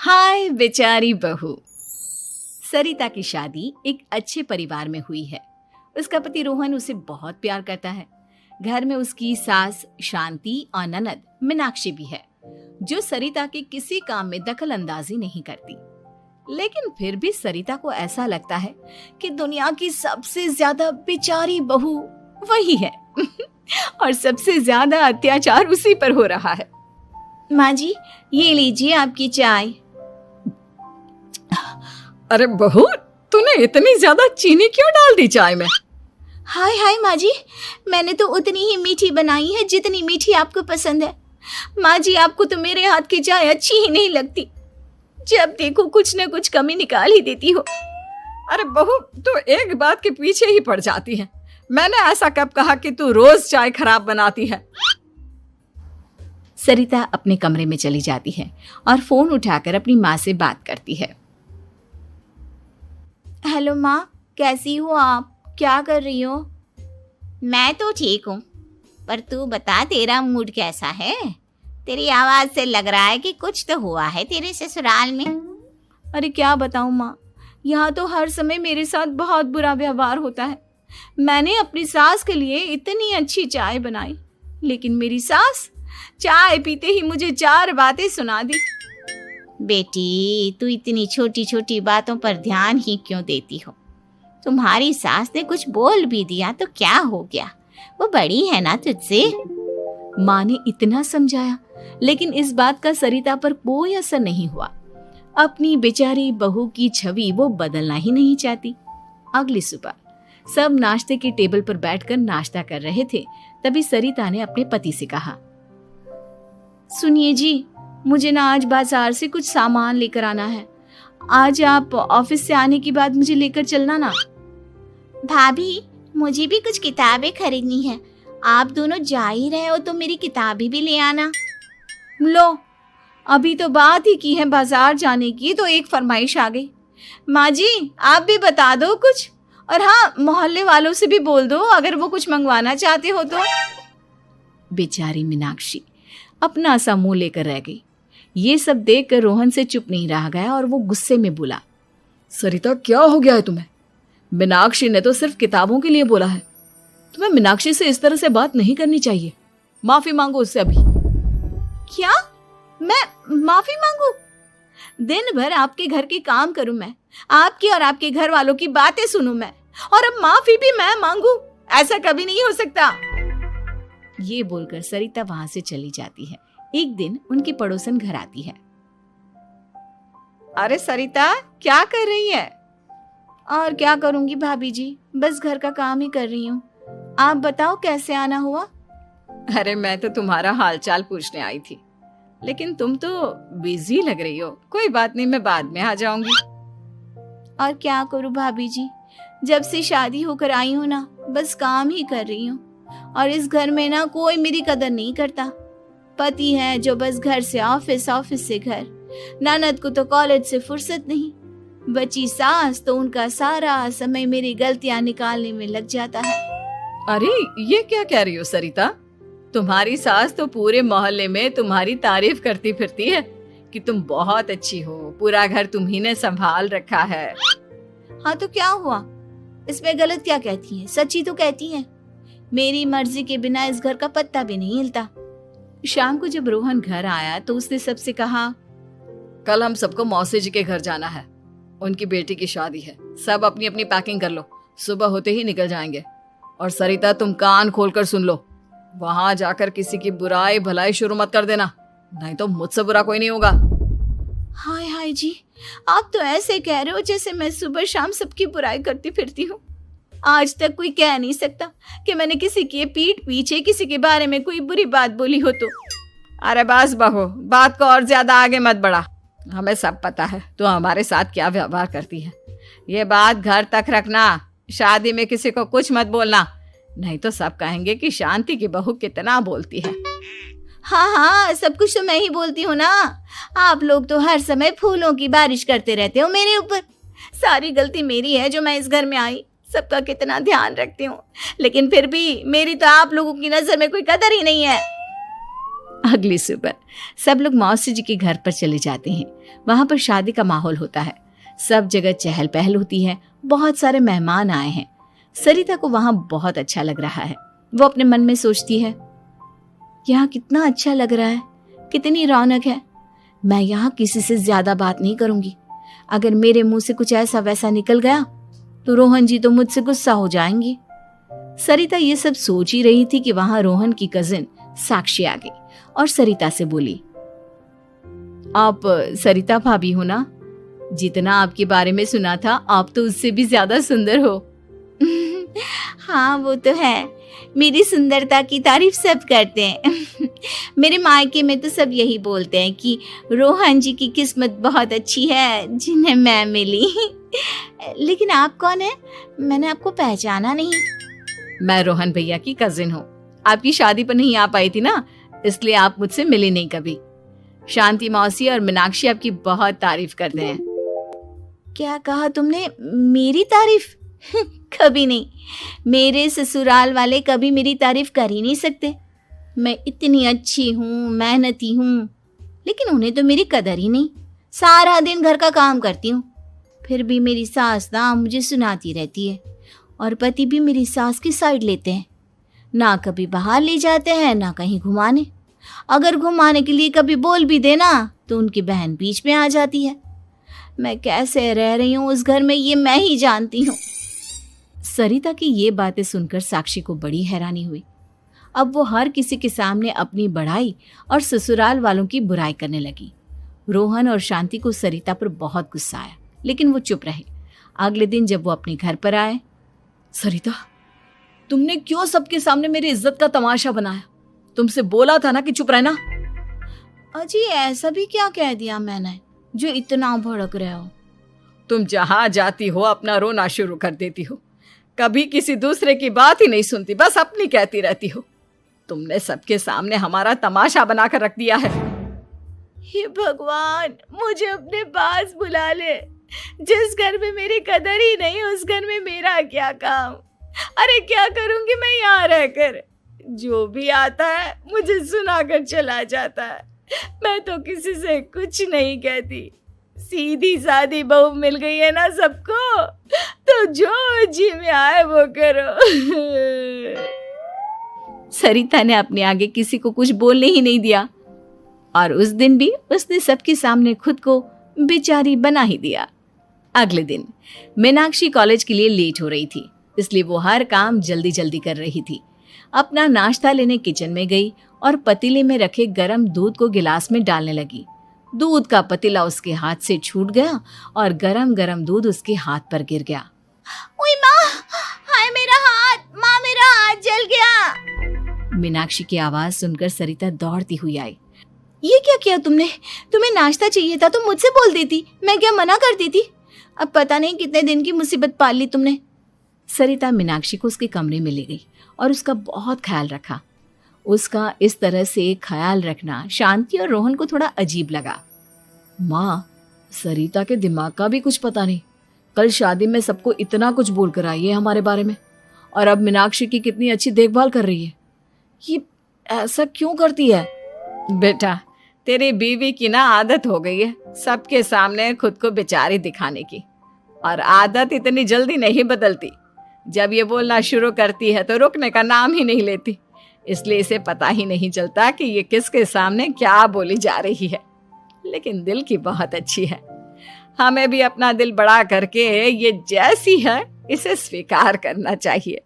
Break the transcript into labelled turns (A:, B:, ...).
A: हाय बेचारी बहू। सरिता की शादी एक अच्छे परिवार में हुई है। उसका पति रोहन उसे बहुत प्यार करता है। घर में उसकी सास शांति और ननद मीनाक्षी भी है, जो सरिता के किसी काम में दखल अंदाजी नहीं करती। लेकिन फिर भी सरिता को ऐसा लगता है कि दुनिया की सबसे ज्यादा बेचारी बहू वही है और सबसे ज्यादा अत्याचार उसी पर हो रहा है। माँ जी, ये लीजिए आपकी चाय।
B: अरे बहू, तूने इतनी ज्यादा चीनी क्यों डाल दी चाय में?
A: हाय हाय माँ जी, मैंने तो उतनी ही मीठी बनाई है जितनी मीठी आपको पसंद है। माँ जी, आपको तो मेरे हाथ की चाय अच्छी ही नहीं लगती। जब देखो कुछ न कुछ कमी निकाल ही देती हो।
B: अरे बहू, तू एक बात के पीछे ही पड़ जाती है। मैंने ऐसा कब कहा कि तू रोज चाय खराब बनाती है?
A: सरिता अपने कमरे में चली जाती है और फोन उठाकर अपनी माँ से बात करती है। हेलो माँ, कैसी हो आप? क्या कर रही हो?
C: मैं तो ठीक हूँ, पर तू बता, तेरा मूड कैसा है? तेरी आवाज से लग रहा है कि कुछ तो हुआ है तेरे ससुराल में।
A: अरे क्या बताऊँ माँ, यहाँ तो हर समय मेरे साथ बहुत बुरा व्यवहार होता है। मैंने अपनी सास के लिए इतनी अच्छी चाय बनाई, लेकिन मेरी सास चाय पीते ही मुझे 4 बातें सुना दी।
C: बेटी, तू इतनी छोटी छोटी बातों पर ध्यान ही क्यों देती हो? तुम्हारी सास ने कुछ बोल भी दिया तो क्या हो गया, वो बड़ी है ना तुझसे।
A: माँ ने इतना समझाया, लेकिन इस बात का सरिता पर कोई असर नहीं हुआ। अपनी बेचारी बहू की छवि वो बदलना ही नहीं चाहती। अगली सुबह सब नाश्ते के टेबल पर बैठकर नाश्ता कर रहे थे, तभी सरिता ने अपने पति से कहा, सुनिए जी, मुझे ना आज बाजार से कुछ सामान लेकर आना है। आज आप ऑफिस से आने के बाद मुझे लेकर चलना ना।
C: भाभी, मुझे भी कुछ किताबें खरीदनी है। आप दोनों जा ही रहे हो तो मेरी किताबें भी ले आना।
A: लो, अभी तो बात ही की है बाजार जाने की, तो एक फरमाइश आ गई। माँ जी, आप भी बता दो कुछ, और हाँ, मोहल्ले वालों से भी बोल दो अगर वो कुछ मंगवाना चाहते हो तो। बेचारी मीनाक्षी अपना सा मुंह लेकर रह गई। ये सब देखकर रोहन से चुप नहीं रह गया और वो गुस्से में बोला,
B: सरिता, क्या हो गया है तुम्हें?
A: मीनाक्षी ने तो सिर्फ किताबों के लिए बोला है। तुम्हें मीनाक्षी से इस तरह से बात नहीं करनी चाहिए। माफी मांगो उससे अभी। क्या? मैं माफी मांगू? दिन भर आपके घर के काम करूं मैं, आपकी और आपके घर वालों की बातें सुनूं मैं, और अब माफी भी मैं मांगू? ऐसा कभी नहीं हो सकता। ये बोलकर सरिता वहां से चली जाती है। एक दिन उनकी पड़ोसन घर आती है। अरे सरिता, क्या कर रही है? और क्या करूंगी भाभी जी, बस घर का काम ही कर रही हूँ। आप बताओ कैसे आना हुआ?
B: अरे मैं तो तुम्हारा हालचाल पूछने आई थी, लेकिन तुम तो बिजी लग रही हो। कोई बात नहीं, मैं बाद में आ जाऊंगी।
A: और क्या करूं भाभी जी, जब से शादी होकर आई हूँ ना, बस काम ही कर रही हूँ। और इस घर में ना कोई मेरी कदर नहीं करता। पति है जो बस घर से ऑफिस, ऑफिस से घर। ननद को तो कॉलेज से फुर्सत नहीं। बची सास तो उनका सारा समय मेरी गलतियां निकालने में लग जाता है।
B: अरे ये क्या कह रही हो सरिता? तुम्हारी सास तो पूरे मोहल्ले में तुम्हारी तारीफ करती फिरती है कि तुम बहुत अच्छी हो, पूरा घर तुम्ही ने संभाल रखा है।
A: हाँ तो क्या हुआ, इसमें गलत क्या कहती है? सच्ची तो कहती है। मेरी मर्जी के बिना इस घर का पत्ता भी नहीं हिलता। शाम को जब रोहन घर आया तो उसने सबसे कहा,
B: कल हम सबको मौसी जी के घर जाना है, उनकी बेटी की शादी है। सब अपनी अपनी पैकिंग कर लो, सुबह होते ही निकल जाएंगे। और सरिता, तुम कान खोलकर सुन लो, वहां जाकर किसी की बुराई भलाई शुरू मत कर देना, नहीं तो मुझसे बुरा कोई नहीं होगा।
A: हाय हाय जी, आप तो ऐसे कह रहे हो जैसे मैं सुबह शाम सबकी बुराई करती फिरती हूँ। आज तक कोई कह नहीं सकता कि मैंने किसी के पीठ पीछे किसी के बारे में कोई बुरी बात बोली हो तो।
B: अरे बस बहू, बात को और ज्यादा आगे मत बढ़ा। हमें सब पता है तू हमारे साथ क्या व्यवहार करती है। ये बात घर तक रखना, शादी में किसी को कुछ मत बोलना, नहीं तो सब कहेंगे कि शांति की बहू कितना बोलती है।
A: हाँ हाँ, सब कुछ तो मैं ही बोलती हूँ ना। आप लोग तो हर समय फूलों की बारिश करते रहते हो मेरे ऊपर। सारी गलती मेरी है जो मैं इस घर में आई। सबका कितना ध्यान रखती हूँ, लेकिन फिर भी मेरी तो आप लोगों की नजर में कोई कदर ही नहीं है। अगली सुबह सब लोग मौसी जी के घर पर चले जाते हैं। वहां पर शादी का माहौल होता है, सब जगह चहल पहल होती है, बहुत सारे मेहमान आए हैं। सरिता को वहां बहुत अच्छा लग रहा है। वो अपने मन में सोचती है, यहाँ कितना अच्छा लग रहा है, कितनी रौनक है। मैं यहाँ किसी से ज्यादा बात नहीं करूंगी। अगर मेरे मुंह से कुछ ऐसा वैसा निकल गया तो रोहन जी तो मुझसे गुस्सा हो जाएंगी। सरिता ये सब सोच ही रही थी कि वहां रोहन की कजिन साक्षी आ गई और सरिता से बोली, आप सरिता भाभी हो ना? जितना आपके बारे में सुना था, आप तो उससे भी ज्यादा सुंदर हो।
C: हाँ वो तो है, मेरी सुंदरता की तारीफ सब करते हैं। मेरे मायके में तो सब यही बोलते हैं कि रोहन जी की किस्मत बहुत अच्छी है जिन्हें मैं मिली। लेकिन आप कौन है? मैंने आपको पहचाना नहीं।
A: मैं रोहन भैया की कजिन हूँ। आपकी शादी पर नहीं आ पाई थी ना, इसलिए आप मुझसे मिली नहीं कभी। शांति मौसी और मीनाक्षी आपकी बहुत तारीफ करते हैं।
C: क्या कहा तुमने? मेरी तारीफ? कभी नहीं। मेरे ससुराल वाले कभी मेरी तारीफ कर ही नहीं सकते। मैं इतनी अच्छी हूँ, मेहनती हूँ, लेकिन उन्हें तो मेरी कदर ही नहीं। सारा दिन घर का काम करती हूँ, फिर भी मेरी सास ना मुझे सुनाती रहती है, और पति भी मेरी सास की साइड लेते हैं। ना कभी बाहर ले जाते हैं, ना कहीं घुमाने। अगर घुमाने के लिए कभी बोल भी देना तो उनकी बहन बीच में आ जाती है। मैं कैसे रह रही हूँ उस घर में, ये मैं ही जानती हूँ।
A: सरिता की ये बातें सुनकर साक्षी को बड़ी हैरानी हुई। अब वो हर किसी के सामने अपनी बढ़ाई और ससुराल वालों की बुराई करने लगी। रोहन और शांति को सरिता पर बहुत गुस्सा आया, लेकिन वो चुप रहे। अगले दिन जब वो अपने घर पर आए,
B: सरिता, तुमने क्यों सबके सामने मेरी इज्जत का तमाशा बनाया? तुमसे बोला था ना कि चुप रहना।
C: अजी ऐसा भी क्या कह दिया मैंने जो इतना भड़क रहे हो?
B: तुम जहां जाती हो अपना रोना शुरू कर देती हो, कभी किसी दूसरे की बात ही नहीं सुनती, बस अपनी कहती रहती हो। तुमने सबके सामने हमारा तमाशा बनाकर रख दिया है।
C: हे भगवान, मुझे अपने पास बुला ले। जिस घर में मेरी कदर ही नहीं, उस घर में मेरा क्या काम? अरे क्या करूंगी मैं यहाँ रहकर? जो भी आता है मुझे सुनाकर चला जाता है। मैं तो किसी से कुछ नहीं कहती। सीधी सादी बहू मिल गई है ना सबको, तो जो जी में आए वो करो।
A: सरिता ने अपने आगे किसी को कुछ बोलने ही नहीं दिया, और उस दिन भी उसने सबके सामने खुद को बेचारी बना ही दिया। अगले दिन मीनाक्षी कॉलेज के लिए लेट हो रही थी, इसलिए वो हर काम जल्दी जल्दी कर रही थी। अपना नाश्ता लेने किचन में गई और पतीले में रखे गरम दूध को गिलास में डालने लगी। दूध का पतीला उसके हाथ से छूट गया और गरम गरम दूध उसके हाथ पर गिर गया।
C: ओए माँ, हाय मेरा हाथ, माँ मेरा हाथ जल गया।
A: मीनाक्षी की आवाज सुनकर सरिता दौड़ती हुई आई।
C: ये क्या किया तुमने? तुम्हें नाश्ता चाहिए था तो मुझसे बोल देती, मैं क्या मना कर देती? अब पता नहीं कितने दिन की मुसीबत पाल ली तुमने।
A: सरिता मीनाक्षी को उसके कमरे में ले गई और उसका बहुत ख्याल रखा। उसका इस तरह से ख्याल रखना शांति और रोहन को थोड़ा अजीब लगा।
B: माँ, सरिता के दिमाग का भी कुछ पता नहीं। कल शादी में सबको इतना कुछ बोल कर आई है हमारे बारे में, और अब मीनाक्षी की कितनी अच्छी देखभाल कर रही है। ये ऐसा क्यों करती है?
A: बेटा, तेरी बीवी की ना आदत हो गई है सबके सामने खुद को बेचारी दिखाने की, और आदत इतनी जल्दी नहीं बदलती। जब ये बोलना शुरू करती है तो रुकने का नाम ही नहीं लेती, इसलिए इसे पता ही नहीं चलता कि ये किसके सामने क्या बोली जा रही है। लेकिन दिल की बहुत अच्छी है। हमें भी अपना दिल बड़ा करके ये जैसी है इसे स्वीकार करना चाहिए।